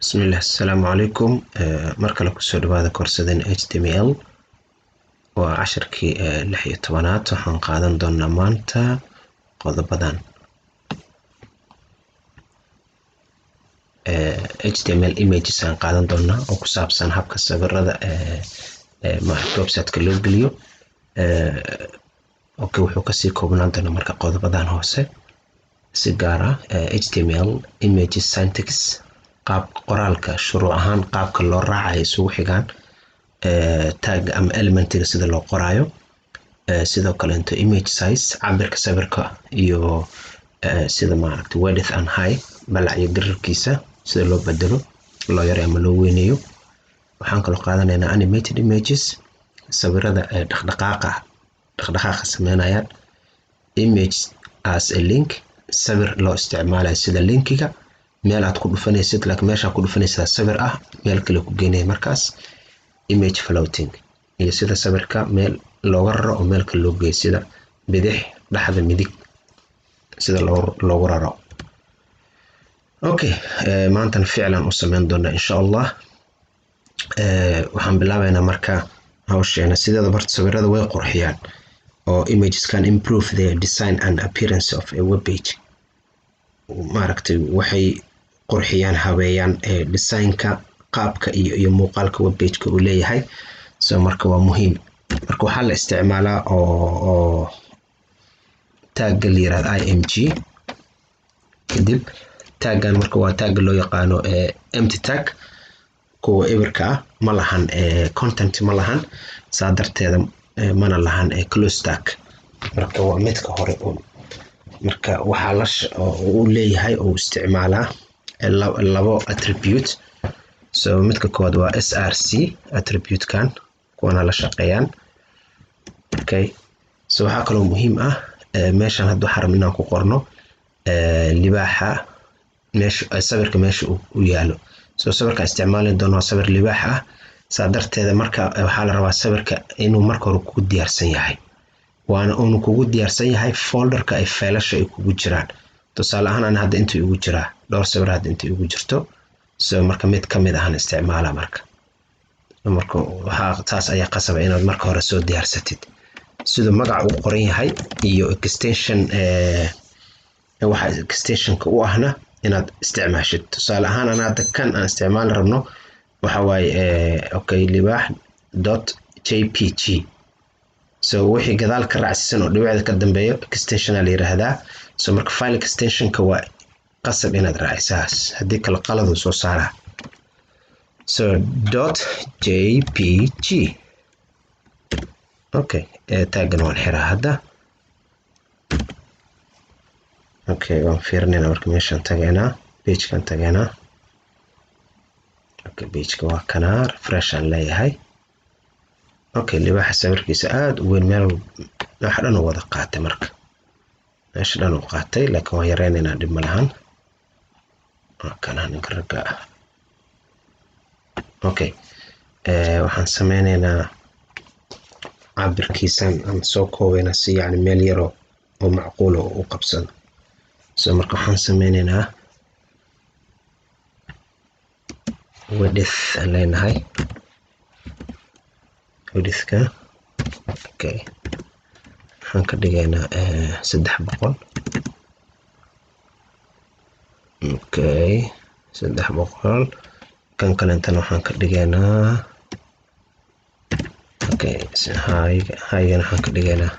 بسم الله السلام عليكم مركل كسر بعد كورسين HTML وعشر كي لحية طبانات وحنقادن دون مانتا قد بدن HTML images هنقادن دونا وكساب سن حبك السبر هذا مع ويب سايت كله بليو اوكي وحو كسي كوبنان دونا مركا قد بدن هوسه سيجارة HTML images syntax qaab qoraalka shuruuc ahaan qaabka loo raacayo isugu xigaan tag ama elementiga sida loo qoraayo sidoo kale inta image size cabirka sawirka iyo sida maaragtay width and height balac iyo dhererkiisa sida loo bedelo loo yareeyo ama loo weyneeyo waxaan kala qaadanaynaa animated images sawirada dhaqdhaqaaqa sameynayaan image as a link sawir loo isticmaalayo sida linkiga meel aad ku dhufanaysid laakiin meesha ku dhufanaysaa sawir ah meel kale ku geenay markaas image floating iyo sida sawirka meel looga raro oo meel kale loo geeyo sida bidix dhaxda midig sida loogu raro okay maanta ficlan u sameyn doona insha Allah waxaan bilaabaynaa marka hawsheena sidoo barta sawirada way qurxiyaan oo images can improve the design and appearance of a web page maaragtay waxay qurxiyaan habeeyaan designka qaabka iyo muuqaalka web page-ka uu leeyahay soo marka waa muhiim marka waxa la isticmaalaa oo tag la yiraahdo img kadib taggan marka waa tag loo yaqaano empty tag kuwa eberka ma lahan content ma lahan saadarteeda mana lahan close tag marka waa midka hore marka waxa uu leeyahay oo isticmaalaa labo attribute so midka kood waa src attribute kan kuwana la shaqeeyaan okay so waxa kale oo muhiim ah meeshan hadda xaram inaan ku qorno libaaxa meesha sawirka meesha uu yaalo so sawirka isticmaalin doono sawir libaax ah saadarteeda marka waxa la rabaa sawirka inuu marka hore ku diyaarsan yahay waana uu kugu diyaarsan yahay folderka ay faylasha ay kugu jiraan tusaale ahaan hadda inta ugu jira dhowr sawir hadda inta ugu jirto so marka mid kamid ah isticmaala marka waxa taas ayaa qasab inaad marka hore soo diyaarsatid sida magac uu qoran yahay iyo extension waxa extensionka u ahna inaad isticmaashid tusaale ahaan hadda kan aan isticmaal rabno waxa waaye okay libaax.jpg so wixii gadaal ka raacsan oo dhibicda ka dambeeyo extension la yiraahdaa so marka file extensionka waa qasab inaad raacisaas hadii kala qalad soo saara so .jpg okay taggan waan xiraa hadda okay waan fiirnayna marka meeshan tagaynaa page kan tagaynaa okay page-ka waa kana refresh aan leeyahay okay libaaxa sawirkiisa aad u weyn meel waxa dhan wada qaatay marka meesha dhan u qaatay laakiin waan yareynaynaa dib ma lahan kana ninka raga okay waxaan sameynaynaa cabirkiisan aan soo koobayna si yani meel yar oo macquul ah u qabsado so marka waxaan sameynaynaa width leenahay widthka okay waxaan ka dhigaynaa 300 okay 300 kan kale intana waxaan ka dhigaynaa okay haygan waxaan ka dhigaynaa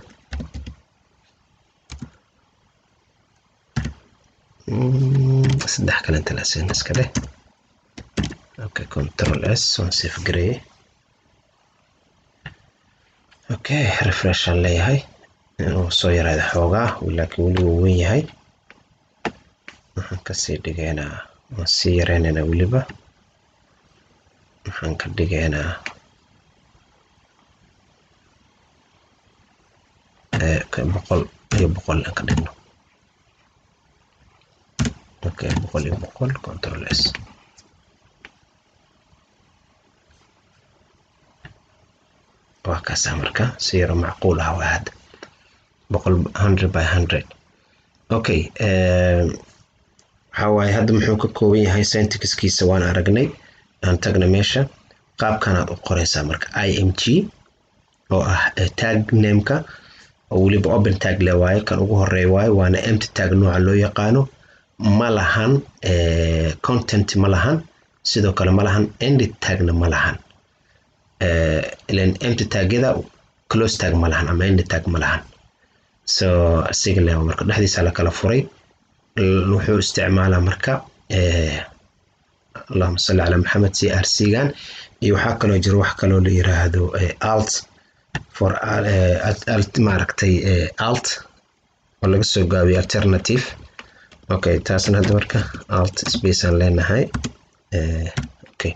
saddex kale inta la siin iska leh okay control s on save gray okay refresh aan leeyahay oo soo yaraada xoogaa laakiin wali wuu weyn yahay waxaan ka sii dhigaynaa oo sii yareynaynaa waliba waxaan ka dhigaynaa boqol aan ka dhigno okay 100 control s waa kaas marka si yar macquul ah waad 100 by 100 okay waxaa hadda muxuu ka kooban yahay syntaxkiisa waan aragnay aan tagna meesha qaabkanaad u qoraysaa marka img oo ah tag nameka oo weliba open tag le waaye kan ugu horeeya waaye waana empty tag nooca loo yaqaano ma lahan content ma lahan sidoo kale ma lahan end tagna ma lahan ilan empty tagyada close tag ma lahan ama end tag ma lahan so asiga marka dhexdiisa la kala furay wuxuu isticmaalaa marka اللهم صل على محمد CRC gan iyo waxa kale jiro wax kale oo la yiraahdo alt for alt maaragtay alt oo laga soo gaabiyo alternative okay taasna hadda marka alt space aan leenahay okay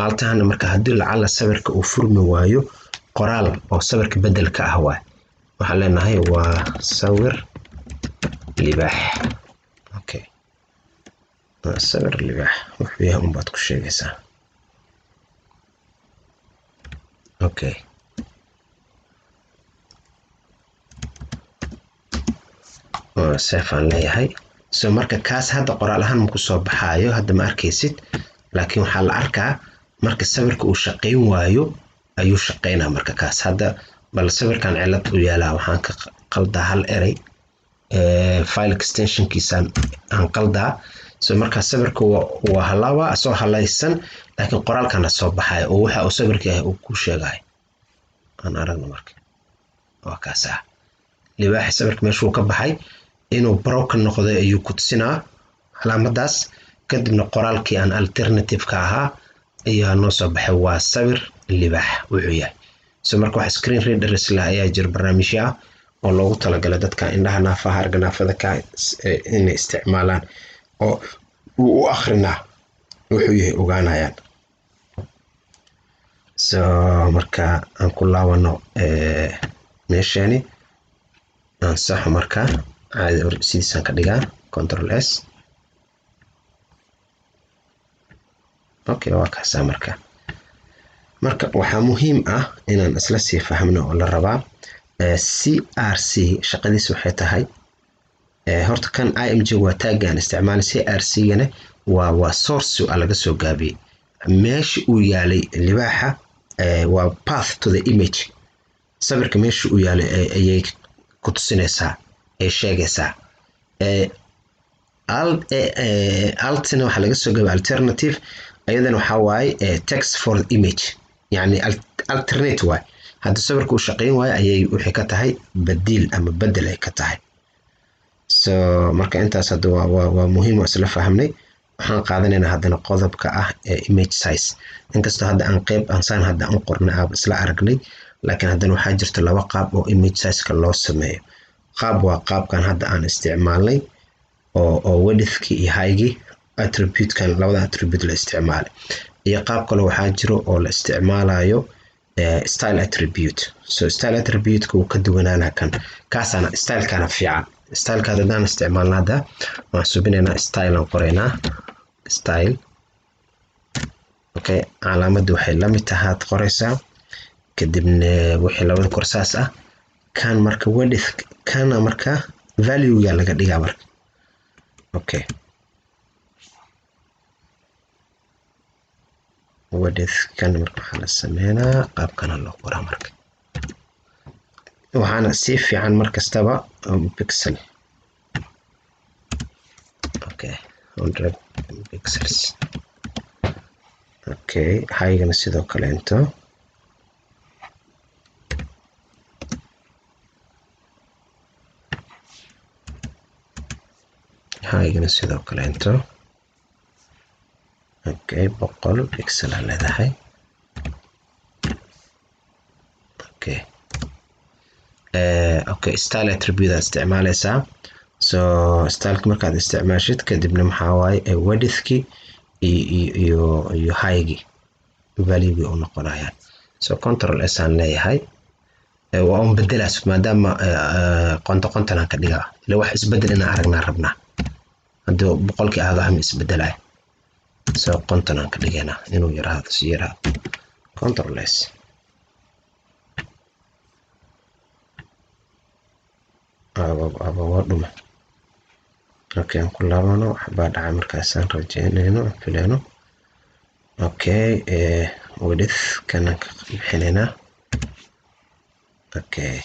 altana marka hadii lacala sawirka uu furmi waayo qoraal oo sawirka bedelka ah waxa leenahay waa sawir libaax okay sawir libaax wuxuu yahay baad ku sheegaysaa okay safan leeyahay so marka kaas hadda qoraal ahaan ku soo baxaayo hadda ma arkaysid laakiin waxa la arkaa marka sawirka uu shaqeyn waayo ayuu shaqeynaa marka kaas hadda bal sawirkan cilad u yaalaa waxaan ka qaldaa hal eray file extension kiisan aan qaldaa so marka sawirka waa halawa soo halaysan laakiin qoraalkana soo baxay oo waxa uu sawirka yahay uu ku sheegay aan aragno marka waa kaasa libaax sawirka meeshuu ka baxay inuu broken noqday ayuu ku tusinaa calaamadaas kadibna qoraalkii aan alternative ka ahaa ayaa noo soo baxay waa sawir libaax wuxuu yahay so marka wax screen reader isla ayaa jir barnaamijyo ah oo loogu talagalay dadka indhaha naafaha arga naafada ka inay isticmaalaan oo uu akhrina wuxuu yahay ogaanayaan so marka aan ku laabano meeshani aan sax marka caadi sidiisan ka dhigaa control s okay waa kaasa marka waxaa muhiim ah inaan isla sii fahmno oo la rabaa CRC shaqadiisu waxay tahay horta kan img waa taagan isticmaal CRC gana waa source laga soo gaabiyay meesha uu yaalay libaaxa waa path to the image sawirka meesha uu yaalay ayay ku tusinaysaa ay sheegaysaa altna waxa laga soo gaabiyay alternative ayadana waxa waaye text for the image yani alternate way hadda sawirka uu shaqeyn waayo ayay wixii ka tahay badiil ama bedel ay ka tahay so marka intaas hadda waa muhiim oo isla fahamnay waxaan qaadanaynaa haddana qodobka ah image size inkastoo hadda aan qayb ansaan hadda aan qornay aab isla aragnay laakiin haddana waxaa jirta laba qaab oo image size-ka loo sameeyo qaab waa qaabkan hadda aan isticmaalnay oo width-ki iyo height-ki attribute-kan labada attribute la isticmaalay iyo qaab kale waxaa jiro oo la isticmaalayo style attribute so style attribute-ka uu ka duwanaanaa kan kaasana style-kana fiican style-ka hadaan isticmaalna hadda waan subinaynaa style aan qoraynaa style okay calaamaddu waxay la mid tahay aad qoraysaa kadibna wixii labada korsaas ah kan marka width kana marka value-ga laga dhigaa marka okay width kan marka waxaa la sameynaa qaabkana loo qoraa marka waxaana si fiican markastaba pixel okay 100 pixels okay height-gana sidoo kale inta height-gana sidoo kale inta okay 100 pixel leedahay okay okay style attribute isticmaalaysaa so style markaad isticmaashid kadibna maxaa waaye width-ki iyo height-gi value-gi uu noqonayaan so control s aan leeyahay waa un bedelaas maadaama qonton aan ka dhigaa ila wax isbedel inaan aragnaa rabnaa haddii boqolkii aaga ama isbedelay so qonton aan ka dhigaynaa inuu yaraado si yaraado control s waa dhuma okay ku laabano waxba dhaca markaasaan rajeynayno filayno okay width kana ka bixinayna okay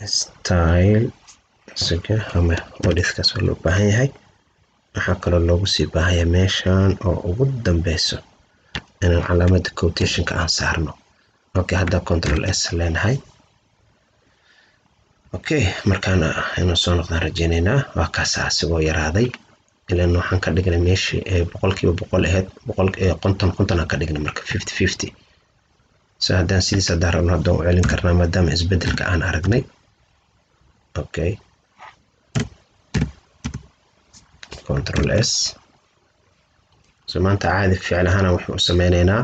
style isaga ama width kaas oo loo baahan yahay waxaa kaloo loogu sii baahan yahay meeshan oo ugu dambeyso inaan calaamada quotation-ka aan saarno okay hadda control s leenahay okay markaan inuu soo noqdaan rajeynaynaa waa kaas asigoo yaraaday ilaan waxaan ka dhignay meeshii 100% ahayd 50 aan ka dhignay marka 50-50 so haddaan sidiisa haddaan rabno haddaan u celin karnaa maadaama isbedelka aan aragnay okay control s so maanta caadi ficil ahaan waxaan u sameynaynaa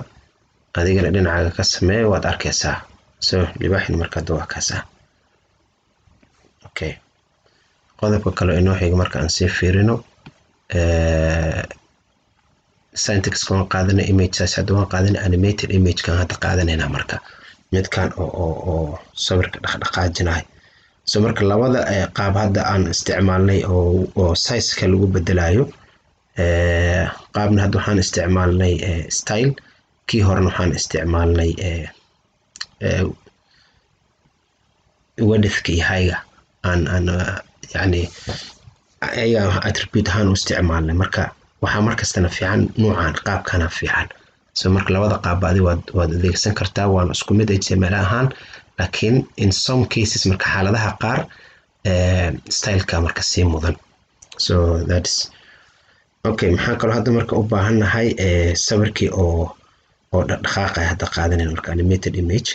adigana dhinacaaga ka sameey waad arkaysaa so libaaxin marka hadda waa kaasa okay qodobka kale inoo xiga marka aan sii fiirino syntax kan qaadanay image size hadda waan qaadanay animated image kan hadda qaadanayna marka midkan oo sawirka dhaqdhaqaajinay so marka labada qaab hadda aan isticmaalnay oo size-ka lagu bedelayo qaabna hadda waxaan isticmaalnay style kii horena waxaan isticmaalnay width iyo height aan yani ayaga attribute ahaan u isticmaalnay marka waxaa markastana fiican nuucan qaabkana fiican so marka labada qaab waad adeegsan kartaa waan isku mid HTML ahaan laakiin in some cases marka xaaladaha qaar style-ka marka sii mudan so that's okay maxaan kaloo hadda marka u baahannahay sawirkii oo dhaqdhaqaaqaya hadda qaadanayna marka animated image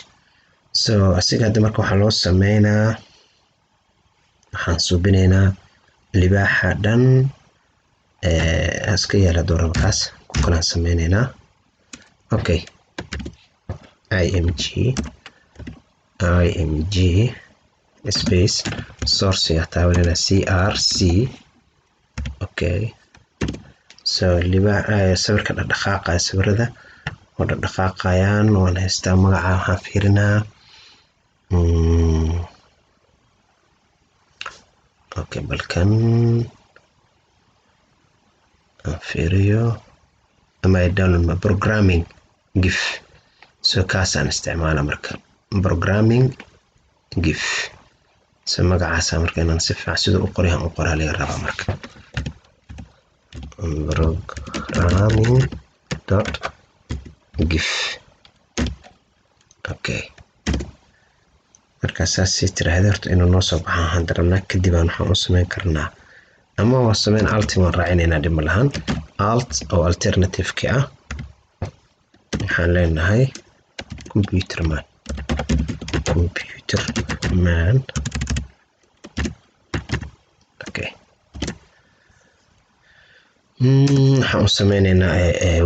so asiga hadda marka waxaa loo sameynaa waxaan suubinaynaa libaaxa dhan iska yaala doorabkaas ku kalaan sameynaynaa okay img space source taabanayna crc okay so sawirka dhaqdhaqaaqaya sawirada oo dhaqdhaqaaqayaan waan haystaa magaca waxaan fiirinaa okay balkan fiiriyo ama download programming gif so kaasaan isticmaala marka programming gif so magacaasa marka inaan si fiican sida u qorayaan u qoraa laga rabaa marka programming.gif okay marka saas si tiraahdo horta inuu noo soo baxaan hadda rabnaa kadib waxaan u sameyn karnaa ama waa sameyn alt waan raacinaynaa dhib malahan alt oo alternative-ki ah waxaan leenahay computer man okay waxaan u sameynaynaa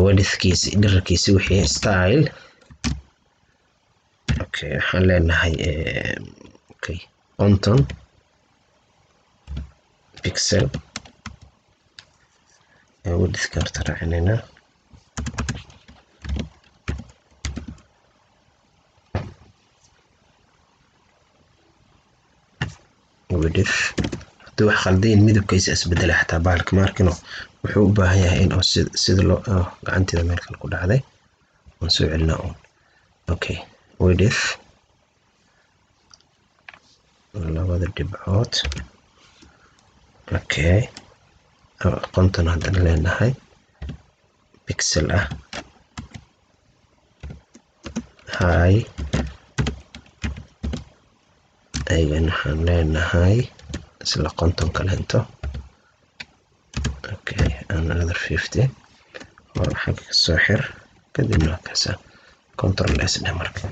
widthkiisi dhererkiisi wixii style okay waxaan leenahay okay 50 pixel widthka horta raacinayna width haduu wax khaldayn midabkiisa isbedela xataa baalka markino wuxuu u baahan yahay in sida loo gacanteeda meel kale ku dhacday aan soo celinaa okay width labada dhibcood okay konton haddaan leenahay pixel ah high aygan waxaan leenahay isla konton kalento okay another 50 war xagga soo xir kadibna kaasa control s dhe marka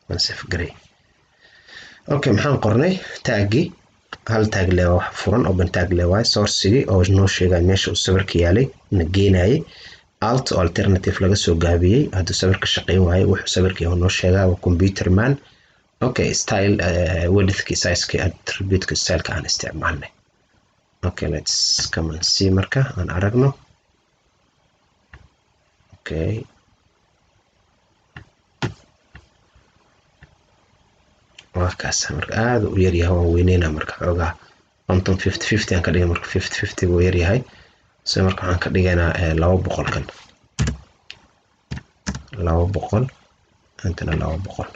waan save garay okay maxaan qornay taagi hal tag le wax furan open tag le way source-gi oo noo sheegay meesha uu sawirka yaalay na geenayay alt oo alternative laga soo gaabiyay haduu sawirka shaqeyn waayo wuxuu sawirka noo sheegay waa computer man okay style widthki size-ki attribute-ki style-ka aan isticmaalnay okay let's come and see marka aan aragno okay waa kaas marka aad u yar yahay waan weyneyna marka xogaa konton 50 aan ka dhigay marka 50 wuu yar yahay so marka waxaan ka dhigaynaa 200 kan 200 intana 200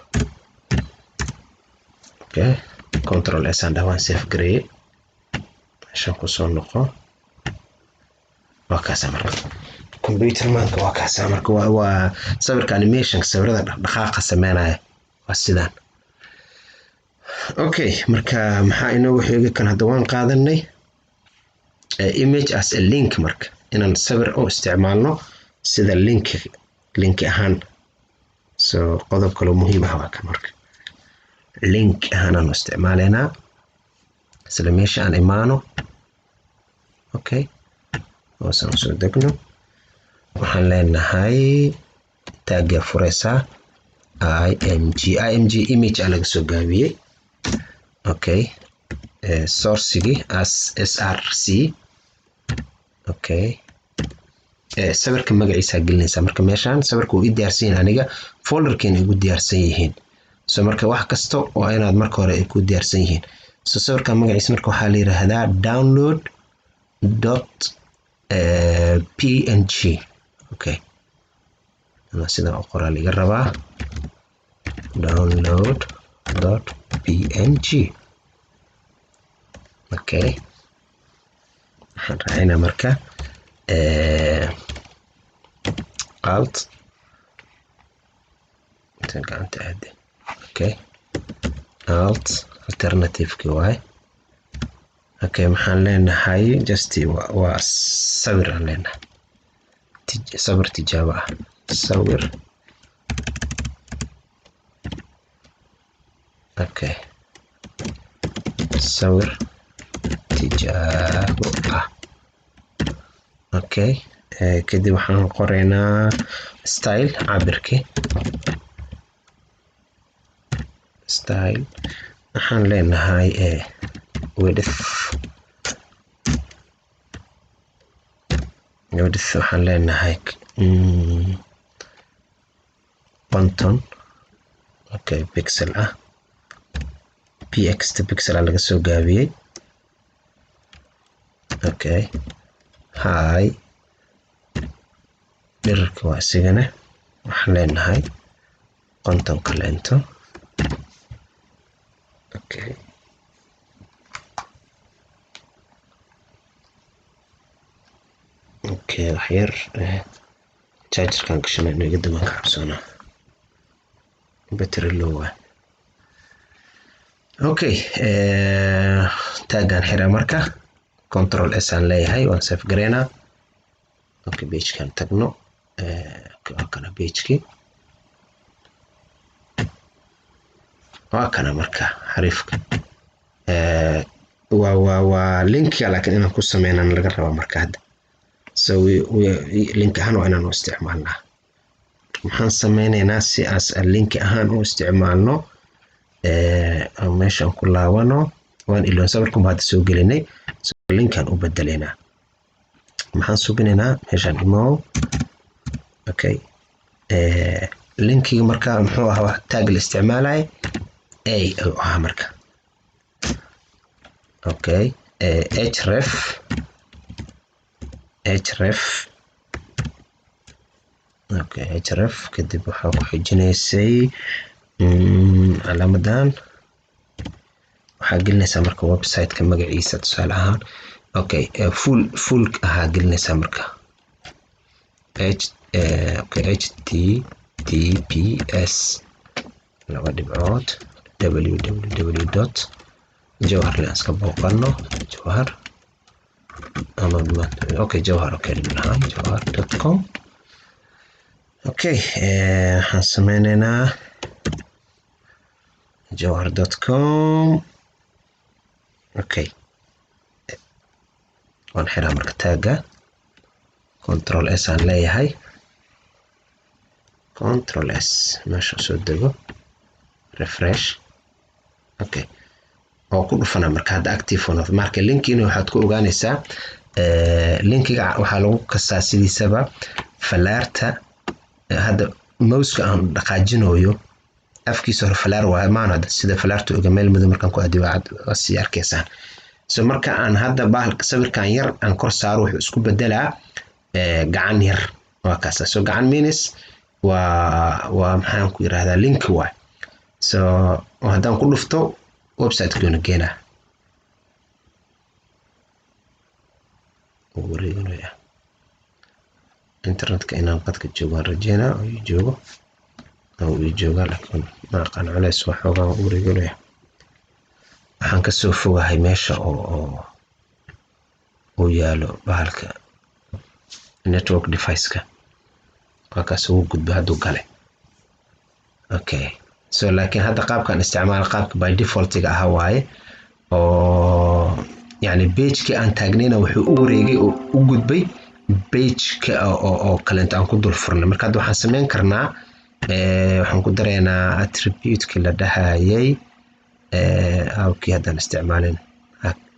okay control s and waan save gareeyay meeshaan ku soo noqo waa kaas marka computer manka waa kaas marka waa sawirka animation sawirada dhaqdhaqaaqa sameynaya waa sidaan okay marka maxaa inoo xigay kan hadda waan qaadanay image as a link marka inaan sawir oo isticmaalno sida link ahaan so qodob kale muhiim ah waa kan marka link ahaan aan isticmaalaynaa isla meesha aan imaano okay oo soo degno waxaan leenahay tag furaysa img image aan laga soo gaabiyay okay sourcigi as src okay sawirka magaciisa gelinaysa marka meeshaan sawirka uu diyaarsan yahay aniga folderkeena ugu diyaarsan yihiin so marka wax kasto oo inaad marka hore ay ku diyaarsan yihiin so sawirka magaciisa marka waxaa la yiraahdaa download.png okay ana sida qoraal iga rabaa download.png okay waxaan raacayna marka alt gacanta aade okay alt alternative ki waay okay maxaan leenahay just waa sawir aan leenahay sawir tijaabo ah sawir okay sawir tijaabo ah okay kadib waxaan qoraynaa style cabirki style waxaan leenahay width waxaan leenahay quantum okay pixel ah px pixel laga soo gaabiyay okay hi dhererka waa isigana waxaan leenahay quantum kalento okay okay waxyar chargerkan gashanay inaga daman ka cabsoona battery low okay tagan xira marka control s aan leeyahay waan save gareena okay page kan tagno kana page-ki waa kana marka xariifka waa link laakiin inaan ku sameeyaan laga rabaa marka hadda so link ahaan waa inaan u isticmaalnaa maxaan sameynaynaa si as link ahaan u isticmaalno meeshaan ku laabano waan iloon sawirkan baad soo gelinay so linkan u bedeleynaa maxaan subinaynaa meeshaan imo okay linkiga marka muxuu ahaa tag la isticmaalay marka okay href okay href kadib waxaa ku xijinaysay calaamadan waxaa gelinaysaa marka website-ka magaciisa tusaale ahaan okay full ahaa gelinaysaa marka https www.jawharlanska booqano jawhar ama okay jawhar okay jawhar.com okay waxaan sameynaynaa jawhar.com okay waan xiraa marka tagga control s aan leeyahay control s meesha soo dego refresh okay oo ku dhufana marka hadda active on marka linkiina waxaad ku ogaanaysaa linkiga waxaa lagu kastaa sidiisaba falaarta hadda mouse-ka aan dhaqaajinayo afkiisa hore falaar waa maana sida falaarta uga meel madow markaan ku adiyo waa si arkaysaa so marka aan hadda bahalka sawirkan yar aan kor saaro wuxuu isku bedelaa gacan yar waa kaas so gacan means waa maxaan ku yiraahdaa link waay so haddaan ku dhufto website-kuna geena wareeganaya internetka inaan qadka joogo rajeena oo jooga laakiin ma aqaan culays waxoogaa wareeganaya waxaan ka soo fogahay meesha oo yaalo bahalka network device-ka waa kaas ugu gudbo hadduu gale okay so laakiin hadda qaabkan isticmaal qaabka by default-ga ah waaye oo yani page-kii aan taagnayna wuxuu u wareegay oo u gudbay page-ka oo kalenta aan ku dul furnay marka hadda waxaan samayn karnaa waxaan ku dareynaa attribute-ka la dhahayay halkii haddaan isticmaalin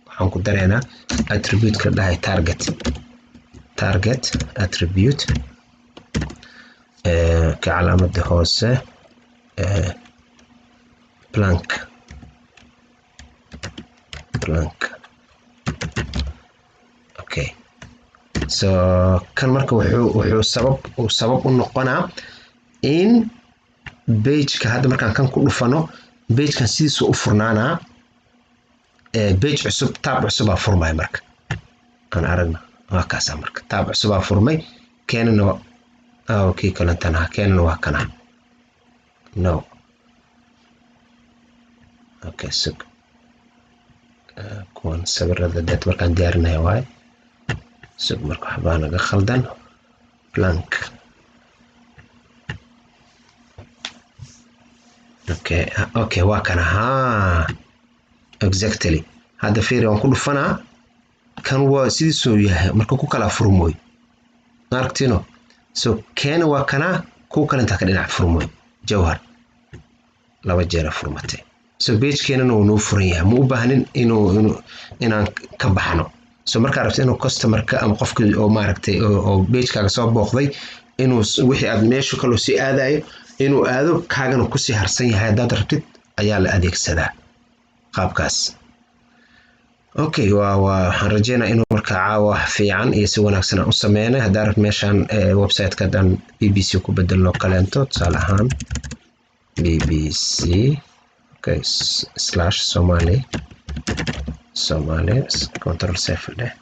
waxaan ku dareynaa attribute-ka la dhahay target attribute ka calaamadda hoose blank okay so kan marka wuxuu sabab u noqonaa in page-ka hadda markaan kan ku dhufano page-kan sidiisu u furnaanaa page cusub tab cusubaa furmay marka aan aragna waa kaasa marka tab cusubaa furmay keenana okay kalantana keenana waa kana no okay so kuwan sawirada dad markaan diyaarinayo waaye so marka waxbaa naga khaldan blank okay waa kana exactly hadda fiiri waan ku dhufanaa kan waa sidiisuu yahay marka ku kala furmooy aragtino so keena waa kana ku kala inta ka dhinac furmooy jawhar laba jeer furmatay so page-keenana uu noo furan yahay ma u baahnin inaan ka baxno so marka rabto inuu customer-ka ama qofka oo maaragtay oo page-kaaga soo booqday inuu wixii aad meesha kale si aadayo inuu aado kaagana ku sii harsan yahay haddaad rabtid ayaa la adeegsadaa qaabkaas okay waxaan rajeynaa inuu marka caawa fiican iyo si wanaagsan u sameynay haddaa rabto meeshaan website-ka dan BBC ku bedelno kaleento tusaale ahaan BBC okay /Somali control safe ده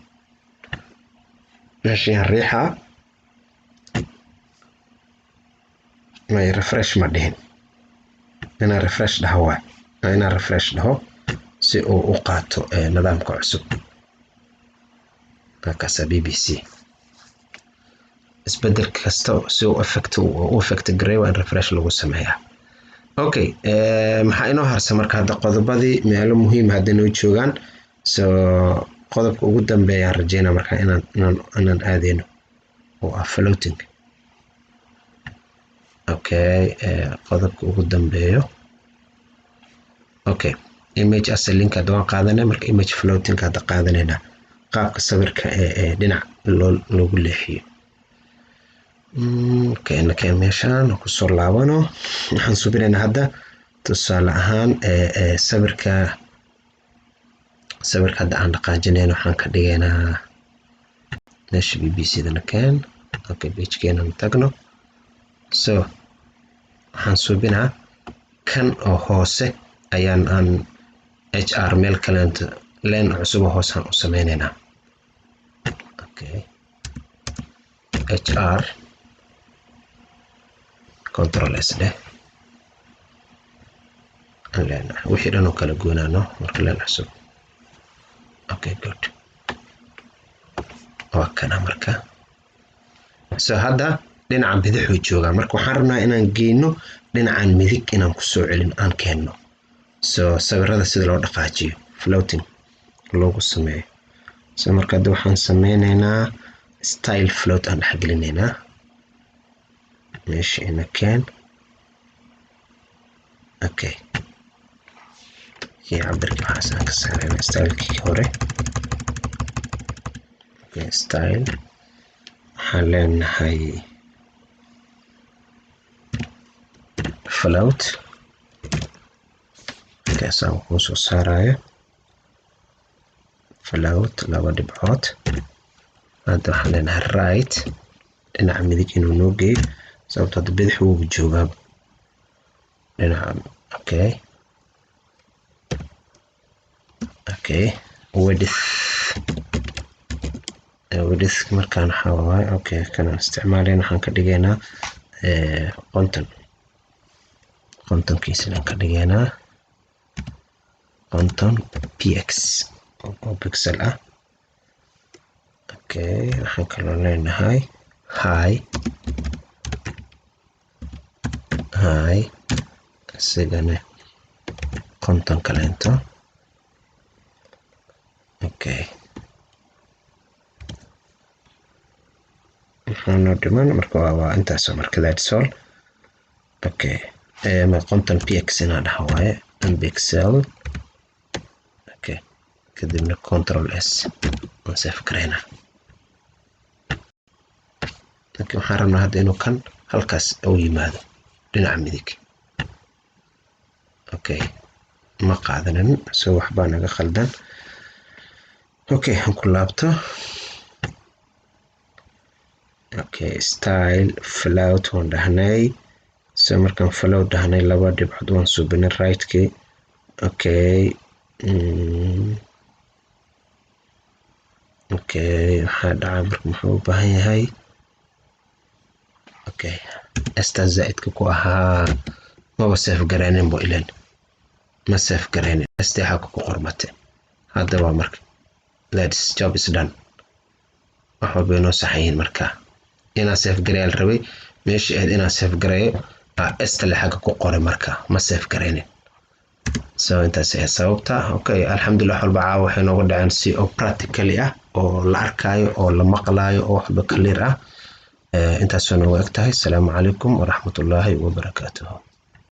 ماشي هنريحها ما يرفرش مدهن هنا ريفرش ده هو هنا ريفرش ده هو سي او قاتو نظام كعسب هكذا BBC اسبدل كاستو سو افكت جري وان ريفرش لو سميها okay maxaa inoo harsan marka hadda qodobadii meelo muhiim ah inoo joogaan so qodobka ugu dambeeya rajeena marka inaan aadeyno oo ah floating okay qodobka ugu dambeeyo okay image as link hadda qaadanay marka image floating hadda qaadanayna qaabka sawirka dhinac loogu leexiyo okay meeshaan ku soo laabano waxaan subinaynaa hadda tusaale ahaan sawirka hadda aan dhaqaajinayno waxaan ka dhigaynaa meesha BBC-dana keen okay page-keenan tagno so waxaan subinaa kan oo hoose ayaan HR meel kaleento leen cusub hoos aan u sameynaynaa okay HR control S ده لين وحي دانو kala goonaano marka leen cusub okay good waa kana marka so hadda dhinacan bidix uu joogaa marka waxaan rabnaa inaan geeyno dhinacan midig inaan ku soo celin aan keenno so sawirada sida loo dhaqaajiyo floating loogu sameeyo so marka hadda waxaan sameynaynaa style float aan dhexgelinaynaa ماشي هنا كان اوكي هي عبد الرحمن حسن كسر ستايل كي هوري اوكي ستايل حاليا هاي فلوت كاسان كوسو سارايا float laba dhibcood hadda waxaan leenahay right dhinaca midig inuu noo geeyo sababtoo hadda bidix wuu joogaa dhinaca okay width markaan waxaa waaye okay kanaan isticmaalayna waxaan ka dhigaynaa 50 kiisaan ka dhigaynaa 50 px oo pixel ah okay waxaan kaloo leenahay high isigana 50 kaleento okay waxaanu dhiman marka waa intaasoo marka that's all okay ma 50 px inaa dhaha waaye pixel okay kadibna control s aan save garayna okay waxaan rabnaa hadda inuu kan halkaas u yimaado dhinaca midig okay ma qaadanin soo waxbaa naga khaldan okay aan ku laabto okay style float waan dhahnay soo markaan float dhahnay laba dhibcood waan suubinay right key okay waxaa dhacaa marka muxuu u baahan yahay okay esta zaidka ku ahaa maba save garaynin bo ilan ma save garaynin esta waxa ku qormate hadda waa marka let's job is done waxa bayno saxayn marka inaa save gareeyal rabay meeshii aad inaa save gareeyo esta laxaga ku qoray marka ma save garaynin soo intaas ay sababta okay alxamdulillah walba waxay nooga dhaceen si oo practically ah oo la arkayo oo la maqlaayo oo waxba clear ah intaas oo nooga egtahay. Assalaamu calaykum waraxmatullaahi wabarakaatuh.